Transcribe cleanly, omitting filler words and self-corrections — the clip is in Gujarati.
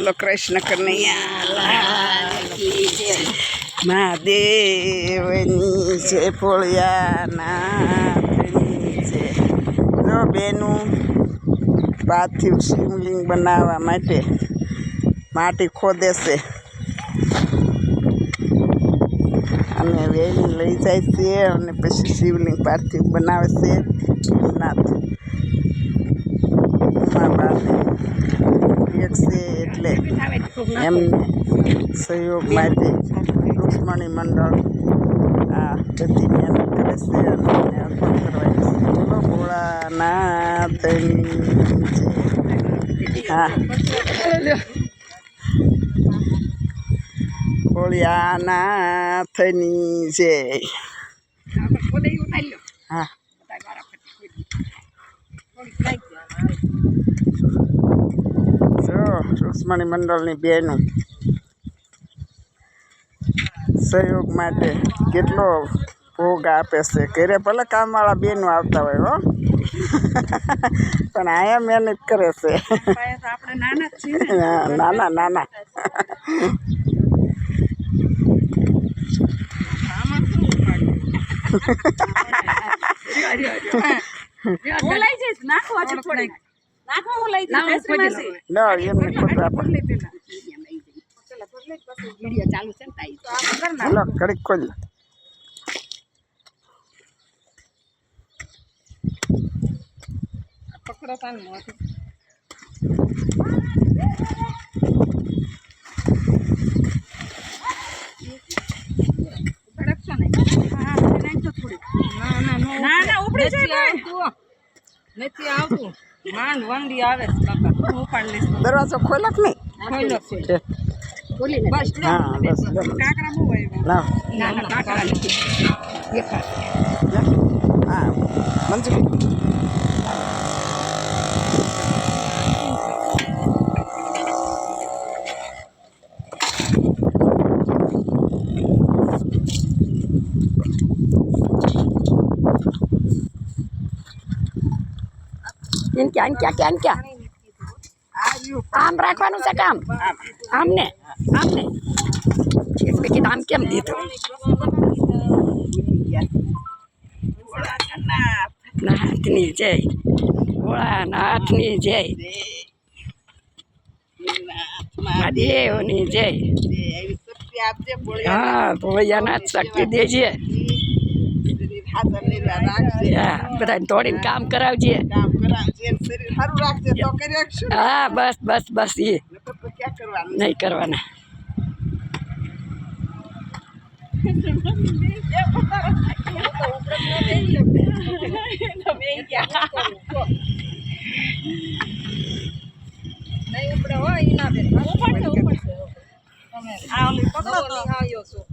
લો કૃષ્ણ કનૈયા મહાદેવની છે, ભોળિયાનાથની છે. જો બેનું પાર્થિવ શિવલિંગ બનાવવા માટે માટી ખોદે છે અને વેલી લઈ જાય છે અને પછી શિવલિંગ પાર્થિવ બનાવે છે. ભીમનાથ ઉમાબાને એક છે એટલે એમને સહયોગ માટે રુક્ષ્મણી મંડળ આ બધી મહેનત કરે છે અને અર્પણ કરવાની છે. બોલો ભોળાનાથની હા ભોળિયાનાથની જય. હા જો રુક્ષ્મણી મંડળની બહેનું સહયોગ માટે કેટલો ભોગ આપે છે. ઘરે ભલે કામવાળા બહેનો આવતા હોય હો પણ આયા મહેનત કરે છે. નાના નાના ઘડીક ખોલી નથી આવતું. માંડ વંડી આવે ઉપાડ લઈશ. દરવાજો ખોલો કે નહીં? બસ હા બસ કાકરા બહુ લાવ ના કાકરા નથી હા મંજુ ક્યાં આમ રાખવાનું છે કામ આમને આમને કીધું આમ કેમ દીધું નાથની જય ભોળાનાથની જય મહાદેવની જય. હા ભોળિયાનાથ શક્તિ દેજે. બધા દોડીને કામ કરાવજે. હા બસ બસ બસ એ નહીં કરવાના. નહીં ઉપડે હોય એના બેન પકડો તો આવ્યો છું.